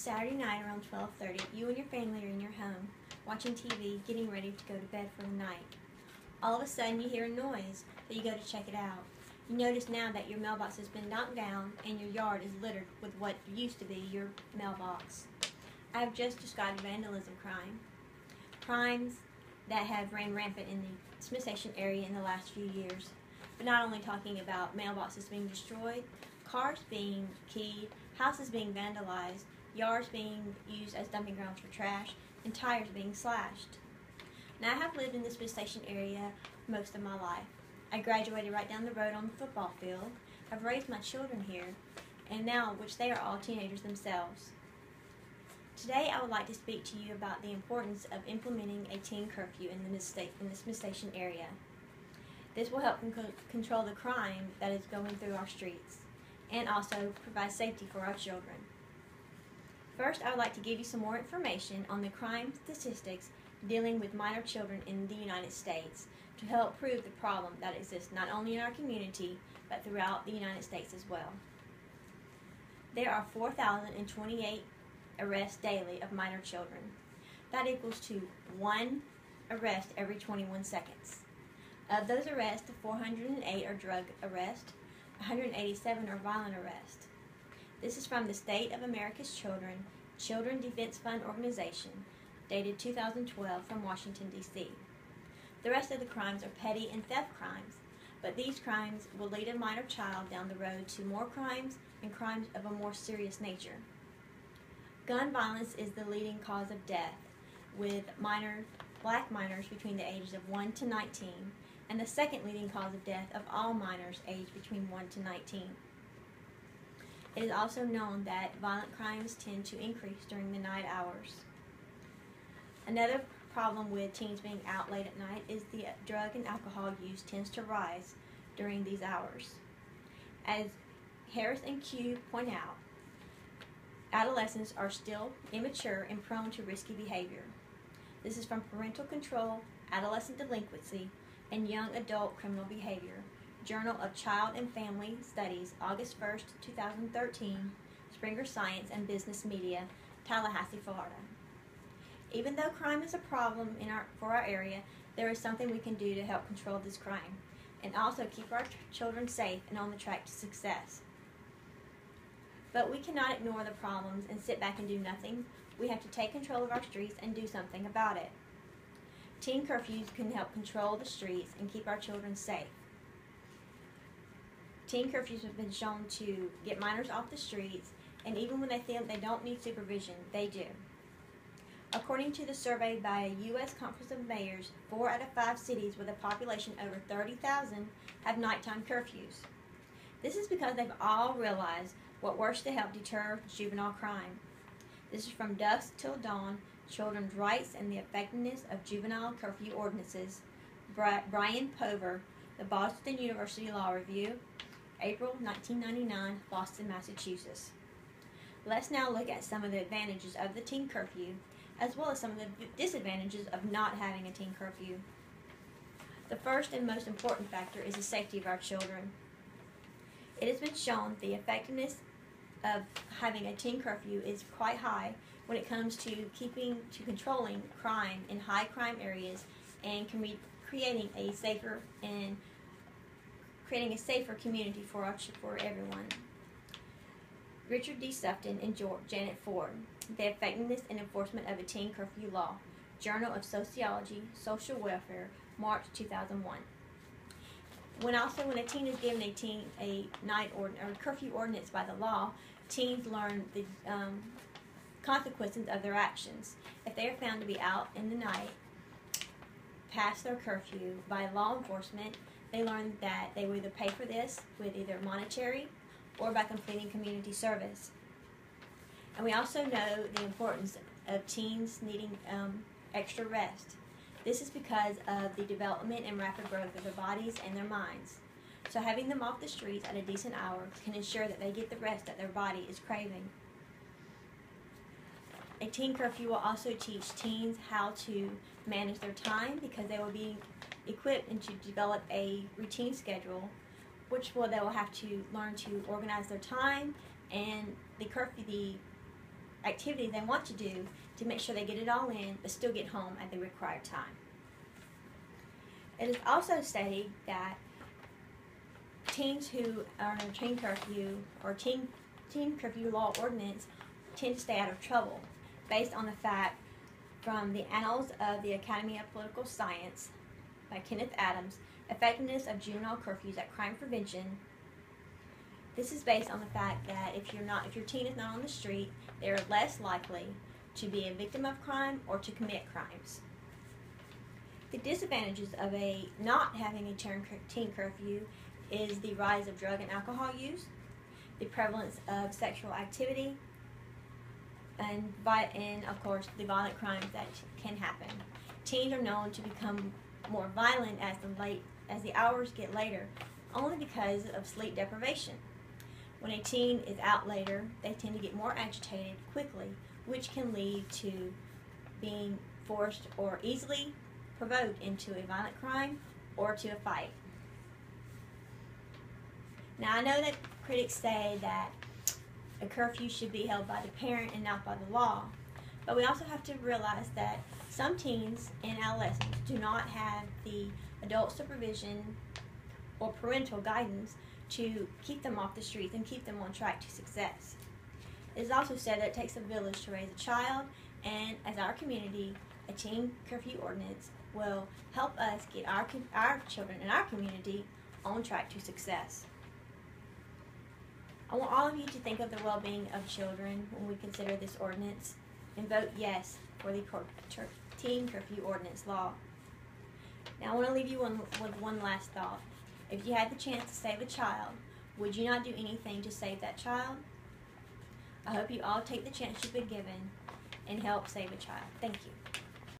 Saturday night around 12:30. You and your family are in your home, watching TV, getting ready to go to bed for the night. All of a sudden you hear a noise, so you go to check it out. You notice now that your mailbox has been knocked down and your yard is littered with what used to be your mailbox. I have just described vandalism crime. Crimes that have ran rampant in the Smith Station area in the last few years. But not only talking about mailboxes being destroyed, cars being keyed, houses being vandalized, yards being used as dumping grounds for trash, and tires being slashed. Now, I have lived in the Smith Station area most of my life. I graduated right down the road on the football field. I've raised my children here, and now, which they are all teenagers themselves. Today, I would like to speak to you about the importance of implementing a teen curfew in the Smith Station area. This will help control the crime that is going through our streets, and also provide safety for our children. First, I would like to give you some more information on the crime statistics dealing with minor children in the United States to help prove the problem that exists not only in our community, but throughout the United States as well. There are 4,028 arrests daily of minor children. That equals to 1 arrest every 21 seconds. Of those arrests, 408 are drug arrests, 187 are violent arrests. This is from the State of America's Children Defense Fund organization, dated 2012 from Washington, D.C. The rest of the crimes are petty and theft crimes, but these crimes will lead a minor child down the road to more crimes and crimes of a more serious nature. Gun violence is the leading cause of death, with black minors between the ages of 1 to 19, and the second leading cause of death of all minors aged between 1 to 19. It is also known that violent crimes tend to increase during the night hours. Another problem with teens being out late at night is the drug and alcohol use tends to rise during these hours. As Harris and Q point out, adolescents are still immature and prone to risky behavior. This is from Parental Control, Adolescent Delinquency, and Young Adult Criminal Behavior, Journal of Child and Family Studies, August 1st, 2013, Springer Science and Business Media, Tallahassee, Florida. Even though crime is a problem for our area, there is something we can do to help control this crime and also keep our children safe and on the track to success. But we cannot ignore the problems and sit back and do nothing. We have to take control of our streets and do something about it. Teen curfews can help control the streets and keep our children safe. Teen curfews have been shown to get minors off the streets, and even when they feel they don't need supervision, they do. According to the survey by a U.S. Conference of Mayors, 4 out of 5 cities with a population over 30,000 have nighttime curfews. This is because they've all realized what works to help deter juvenile crime. This is from Dusk Till Dawn, Children's Rights and the Effectiveness of Juvenile Curfew Ordinances, Brian Pover, the Boston University Law Review, April 1999, Boston, Massachusetts. Let's now look at some of the advantages of the teen curfew, as well as some of the disadvantages of not having a teen curfew. The first and most important factor is the safety of our children. It has been shown the effectiveness of having a teen curfew is quite high when it comes to controlling crime in high crime areas and creating a safer community for everyone. Richard D. Sufton and Janet Ford, The Effectiveness and Enforcement of a Teen Curfew Law, Journal of Sociology, Social Welfare, March 2001. When a teen is given a night or curfew ordinance by the law, teens learn the consequences of their actions. If they are found to be out in the night past their curfew by law enforcement, they learn that they will either pay for this with either monetary or by completing community service. And we also know the importance of teens needing extra rest. This is because of the development and rapid growth of their bodies and their minds. So having them off the streets at a decent hour can ensure that they get the rest that their body is craving. A teen curfew will also teach teens how to manage their time, because they will be equipped and to develop a routine schedule, they will have to learn to organize their time, and the activity they want to do to make sure they get it all in, but still get home at the required time. It is also stated that teens who are under teen curfew or teen curfew law ordinance tend to stay out of trouble, based on the fact from the Annals of the Academy of Political Science by Kenneth Adams, Effectiveness of Juvenile Curfews at Crime Prevention. This is based on the fact that if your teen is not on the street, they are less likely to be a victim of crime or to commit crimes. The disadvantages of not having a teen curfew is the rise of drug and alcohol use, the prevalence of sexual activity, and of course the violent crimes that can happen. Teens are known to become more violent as the hours get later, only because of sleep deprivation. When a teen is out later, they tend to get more agitated quickly, which can lead to being forced or easily provoked into a violent crime or to a fight. Now, I know that critics say that a curfew should be held by the parent and not by the law, but we also have to realize that some teens and adolescents do not have the adult supervision or parental guidance to keep them off the streets and keep them on track to success. It is also said that it takes a village to raise a child, and as our community, a teen curfew ordinance will help us get our children in our community on track to success. I want all of you to think of the well-being of children when we consider this ordinance and vote yes for the teen curfew ordinance law. Now I want to leave you with one last thought. If you had the chance to save a child, would you not do anything to save that child? I hope you all take the chance you've been given and help save a child. Thank you.